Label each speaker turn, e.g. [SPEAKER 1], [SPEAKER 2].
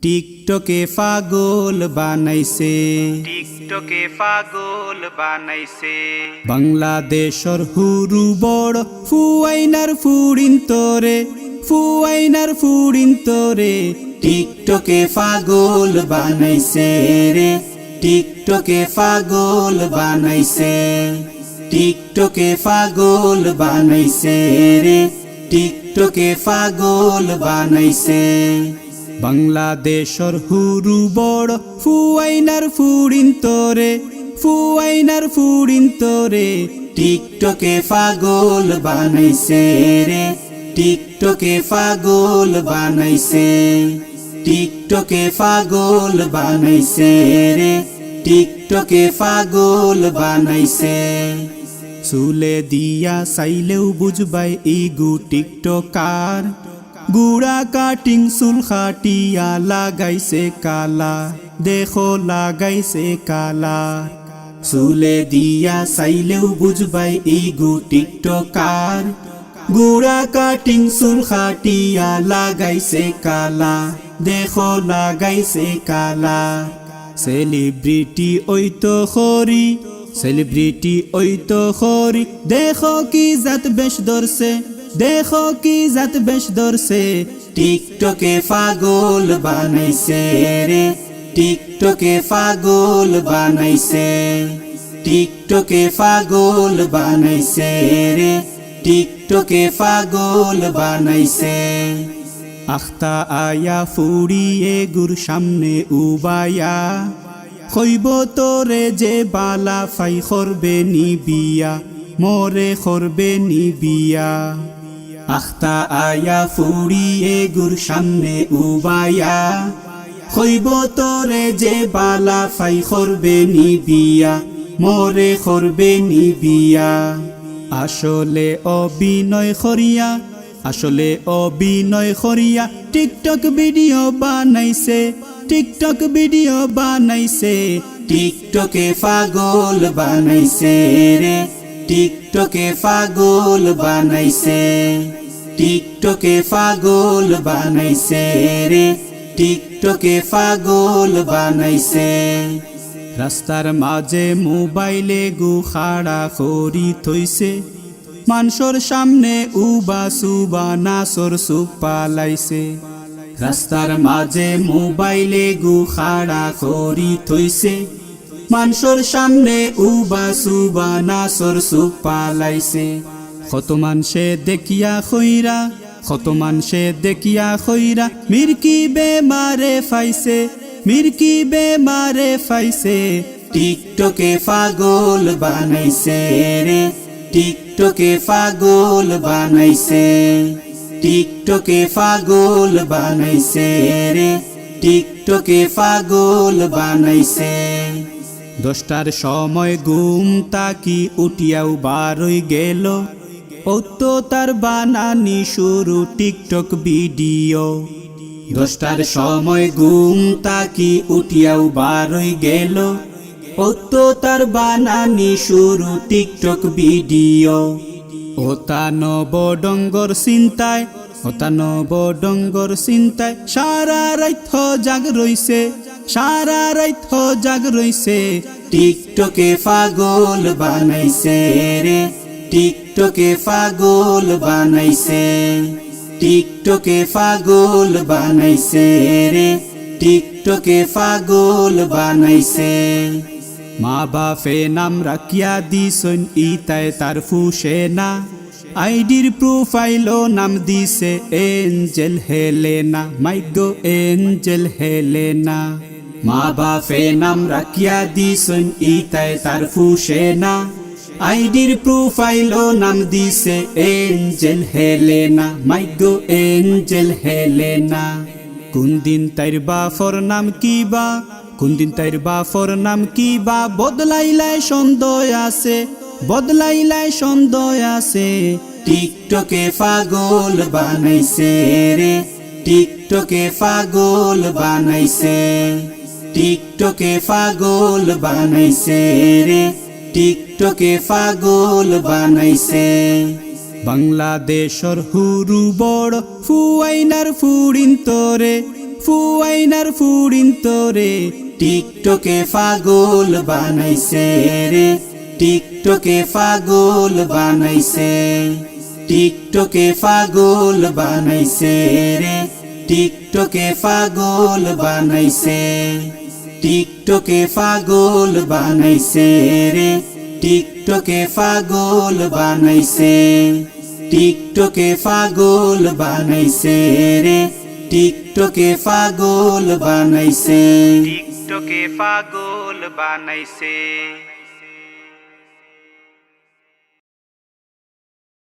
[SPEAKER 1] টিকটকে পাগল বানাইছে, টিকটকে পাগল বানাইছে। বাংলাদেশর হুরু বড় ফুয়াইনার ফুড়িন তোরে, ফুয়াইনার ফুড়িন তোরে টিকটকে পাগল বানাইছে রে, টিকটকে পাগল বানাইছে, টিকটকে পাগল বানাইছে রে, টিকটকে পাগল বানাইছে। বাংলাদেশর হুরু বড় ফুয়াইনার ফুড়িন তোরে, ফুয়াইনার ফুড়িন তোরে টিকটকে পাগল বানাইছে রে, টিকটকে পাগল বানাইছে, টিকটকে পাগল বানাইছে রে, টিকটকে পাগল বানাইছে। চুলে দিয়া চাইলেও বুঝবাই ইগু টিকটকার, গুড়া কাটিং চুল খাটিয়া লাগাইছে কালা, দেখো লাগাইছে কালা। চুলে দিয়া চাইলেও বুঝবাই ইগু টিকটকার, গুড়া কাটিং চুল খাটিয়া লাগাইছে কালা, দেখো লাগাইছে কালা। সেলিব্রিটি ওই তো খরি, সেলিব্রিটি ওই তো খরি, দেখো কি জাত বেশ ধরছে, দেখো কি জাত বেশ ধরছে। টিকটকে পাগল বানাইছে রে, টিকটকে পাগল বানাইছে, টিকটকে পাগল বানাইছে রে, টিকটকে পাগল বানাইছে। আখতা আয়া ফুড়িয়ে গুর সামনে উবায়া, খইব তোরে যে বালা ফাই করবে নি বিয়া, মোরে করবে নি বিয়া। আখতা আয়া ফুড়িয়ে গুর সামনে উবায়া, খইব তোরে যে বালা ফাই করবে নি বিয়া, মোরে করবে নি বিয়া। আসলে অভিনয় করিয়া, আসলে অভিনয় করিয়া টিকটক ভিডিও বানাইছে, টিকটক ভিডিও বানাইছে। টিকটকে পাগল বানাইছে রে, টিকটকে পাগল বানাইছে, টিকটকে পাগল বানাইছে রে, টিকটকে পাগল বানাইছে। রাস্তার মাঝে মোবাইলে গু খাড়া করি থইছে, মানুষের সামনে উবা সুবা নাচর সুপ পালাইছে। রাস্তার মাঝে মোবাইলে গু খাড়া করি থইছে, মানুষের সামনে উবা সুবা নাচর সুপ পালাইছে। কত মানুষে দেখিয়া খইরা, কত মানুষে দেখিয়া খইরা মির্কি বেমারে ফাইছে, মির্কি বেমারে ফাইছে। টিকটকে পাগল বানাইছে রে, টিকটকে পাগল বানাইছে, টিকটকে পাগল বানাইছে রে, টিকটকে পাগল বানাইছে। 10টার সময় ঘুম তাকি উঠিয়াও বারই গেল, ও তো তার বানানি শুরু টিকটক ভিডিও। 10টার সময় ঘুম তাকি উঠিয়াও বারই গেল, ও তো তার বানানি শুরু টিকটক ভিডিও। ওতা নবডঙ্গর চিন্তায়, ওতা নবডঙ্গর চিন্তায় সারা রাত জাগ রইছে, সারা রাত জাগ রইছে। টিকটকে পাগল বানাইছে রে, টিকটকে পাগল বানাইছে, টিকটকে পাগল বানাইছে রে, টিকটকে পাগল বানাইছে। মা বাপে নাম রাখিয়া দিছন ইতায় তার ফুসে না, আইডির প্রোফাইলও নাম দিছে এঞ্জেল হেলেনা, মাইগো এঞ্জেল হেলেনা। মা বাপে নাম রাখিয়া দিছন ইতায় তার ফুসে না, আইডির প্রোফাইলও নাম দিছে এঞ্জেল হেলেনা, মাইগো এঞ্জেল হেলেনা। কোন দিন তাইর বাপর নাম কিবা, কোন দিন তাইর বাপর নাম কিবা বদলাইলাই সন্দেহ আছে, বদলাইলাই সন্দেহ আছে। টিকটকে পাগল বানাইছে রে, টিকটকে পাগল বানাইছে, টিকটকে পাগল বানাইছে রে, টিকটকে পাগল বানাইছে। বাংলাদেশর হুরু বড় ফুয়াইনার ফুড়িন তোরে, ফুয়াইনার ফুরিন তোরে টিকটকে পাগল বানাইছে রে টিকটকে পাগল বানাইছে টিকটকে পাগল বানাইছে রে টিকটকে পাগল বানাইছে টিকটকে পাগল বানাইছে রে টিকটকে পাগল বানাইছে টিকটকে পাগল বানাইছে রে টিকটকে পাগল বানাইছে টিকটকে পাগল বানাইছে।